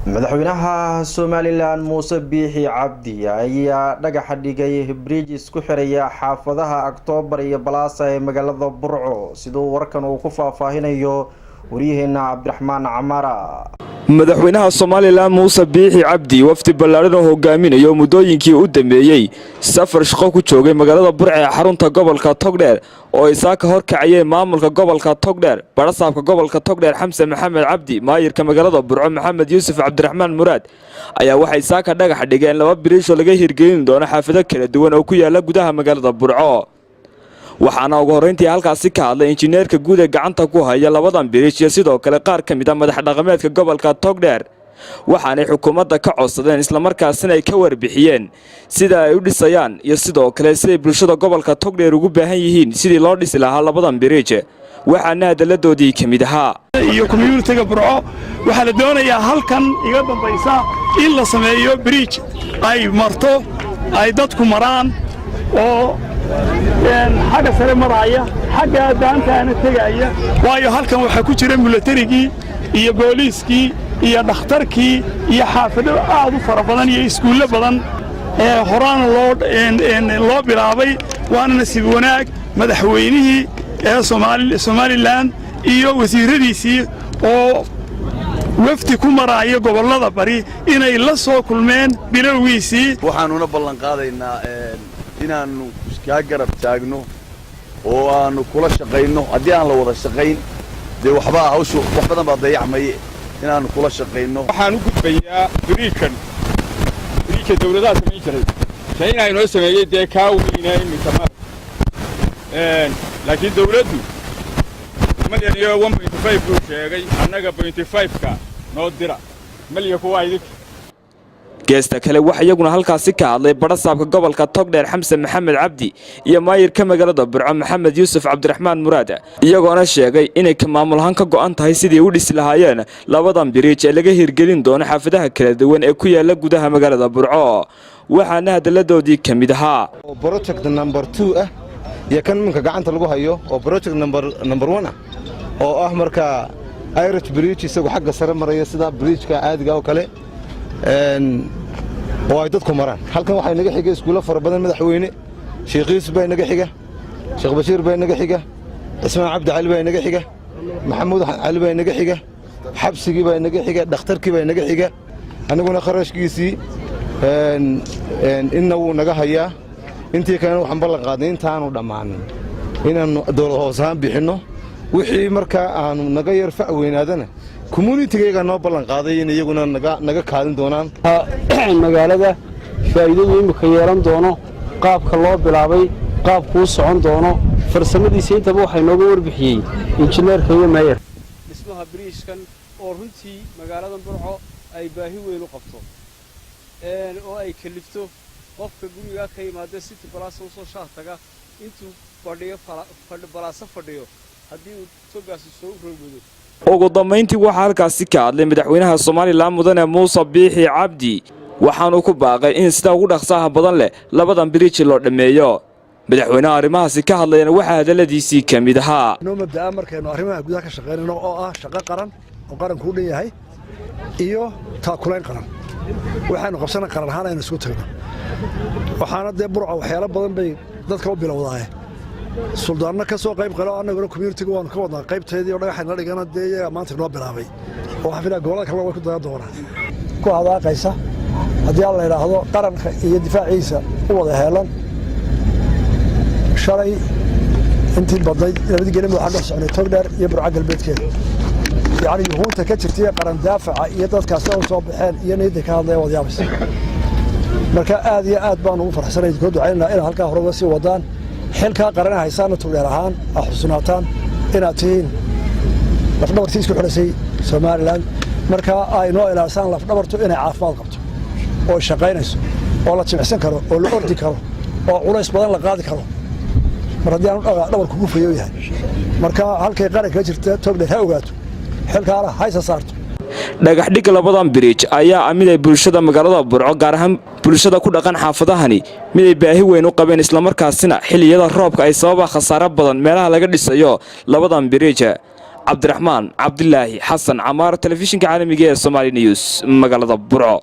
madaxweynaha Somaliland Muuse Biixi Cabdi ayaa dhagaxa dhigay bridge isku xiraya xaafadaha October iyo Balaasa ee magaalada Burco sidoo warkan uu ku faahfaahinayo wariyaheena Cabdiraxmaan Camara. madaxweynaha Somaliland Muuse Biixi Cabdi wafdi ballaaran oo hogaaminayo muddooyinkii u dambeeyay safar shaqo ku joogay magaalada Burco ee xarunta gobolka Togdheer oo isaaka horkacayeen maamulka gobolka Togdheer barasaabka gobolka Togdheer Xamse Maxamed Cabdi maayirka magaalada Burco Maxamed Yuusuf Cabdiraxmaan Muraad ayaa waxay isaaka dhagax dhigeen laba bridge oo laga hirgelin doono xaafado kala duwan oo ku yaala gudaha magaalada Burco. waxaana ugu horeyntii halkaasi ka hadlay injineerka guud ee gacanta ku haya labadan bridge iyo sidoo kale qaar ka mid ah madax dhaqameedka gobolka Togdheer waxaanay xukuumadda ka codsadeen isla markaasina ay ka warbixiyeen sida ay u dhisayaan iyo sidoo kale siday bulshada gobolka Togdheer ugu baahan yihiin sidii loo dhisi lahaa labadan bridge waxaana hadaladoodii ka mid ahaa iyo community-ga Burco waxa la doonayaa halkan iga dambaysa in la sameeyo bridge ay marto ay dadku maraan oo حاجة سريع مرايا حاجة دانتا أنا تجاية وايو هالكم وحكوشي ملتريكي يا بوليسكي يا دختركي يا حافظ أعضو فربضان يا إسكول بدن هران اللورد إن الله بلابي وأنا نسيب هناك مدحوينه سومالي لاند يا وزير رئيسي أو وفتكم مرايا قبل الله بري إن يلصق كل من بلويسي وحنونا بلن قاضينا inaanu iska garab taagno oo aanu kula shaqeyno hadii aan la wada shaqeyn de waxba hawshu wax badan baa dayacmay inaanu kula shaqeyno waxaan u gudbayaa biriikan dawladda sameeyay jiray shayna inoo sameeyay de ka weynaa imika laakiin dawladdu malyan iyo 1.5 buu sheegay annaga 0.5 ka noo dira malyan kuwa idinka geesta kale waxa iyaguna halkaasi ka hadlay barasaabka gobolka Togdheer Xamse Maxamed Cabdi iyo maayirka magaalada Burco Maxamed Yuusuf Cabdiraxmaan Muraad iyagoona sheegay inay ka maamulahan ka go'an tahay sidii u dhisi lahaayeen labadan bridge ee laga hirgelin doono xaafadaha kala duwan ee ku yaala gudaha magaalada Burco waxaana hadaladoodii ka mid ahaa project number 2 ah iyo kan minka gacanta lagu hayo oo project number 1 oo ah marka Irish bridge isagu xagga sare maraya sida bridge-ka caadiga oo kale oo ay dadku maraan halkan waxa inaga xigay iskuulo fara badan madaxweyne Sheekh Yuusuf baa inaga xiga Sheekh Bashiir baa inaga xiga Ismaan Cabdi Cali baa inaga xiga Maxamuud Cali baa inaga xiga xabsigii baa inaga xiga dhakhtarkii baa inaga xiga anaguna kharashkiisii inna uu naga hayaa intii kale waxaan ballan qaaday intaanu dhamaan inaanu dowlad hoosaan bixino wixii marka aanu naga yar facweynaadana community-ga noo ballan qaaday in iyaguna naga kaalin doonaan magaalada faa'iidadu imika yeelan doono qaabka loo bilaabay qaabku u socon doono farsamadiisa intaba waxay nooga warbixiyay injineerka iyo maayir dhismaha bridge-kan oo runtii magaalada Burco ay baahi weyn u qabto oo ay kalifto qofka guriga ka yimaada city plus oo soo shaataga intuu balaasa fadhiyo haddii uu togaasi soo roogado ugu dambeyntii waxa halkaasi ka hadlay madaxweynaha Somaliland Mudane Muuse Biixi Cabdi waxaanu ku baaqay in sida ugu dhaqsaha badan leh labadan bridge loo dhameeyo madaxweynaha arrimahaasi ka hadlayna waxa hadaladiisii ka mid ahaa noo mabdaa markaynu arrimaha gudaha ka shaqeynayno oo ah shaqo qaran oo qaranku u dhan yahay iyo taakulayn qaran waxaanu qabsanaa qaran ahaan aynu isku tagno waxaana dee Burco waxyaalo badan bay dadka u bilowdaay suldaanna ka soo qayb qalo annaguna community-ga waan ka wadnaa qaybteedii oo dhagaxayna dhigana dee maanta noo bilaabay oo xafida gobolka kale way ku dayan doonaan ku hadaaqaysa haddii aan la yiraahdo qaranka iyo difaaciisa u wada heelan shalay intii baday nabadgelyo waxa dhex socday Togdheer iyo Burco galbeedkeeda yani yuhuunta ka jirtay qaran daafaca iyo dadkaas oo soo baxeen iyo niyadda ka hadlay wadayaabis marka aad iyo aad baan ugu faraxsanahay ku ducaynaa in halka hore sii wadaan xilka qaran haysan Togdheer ahaan xusnaataan inaad tihiin lafdhabartii isku xidhasay Somaliland marka ay noo ilaasan lafdhabartu inay caafimaad qabto oo shaqaynayso oo la jimicsan karo oo la ordi karo oo culays badan la qaadi karo markii aan dhabarku ku fayo yahay marka halkay qaranka jirta Togdheer ha ogaato xilkaana haysa saarto dhagax dhig labadan bridge ayaa amiday bulshada magaalada Burco gaar ahaan bulshada ku dhaqan xaafadahani mid ay baahi weyn u qabeen isla markaasina xilliyada roobka ay sababa khasaare badan meelaha laga dhisayo labadan bridge cabdiraxmaan cabdilaahi xasan camaar telefishinka caalamiga ee Somali News magaalada Burco.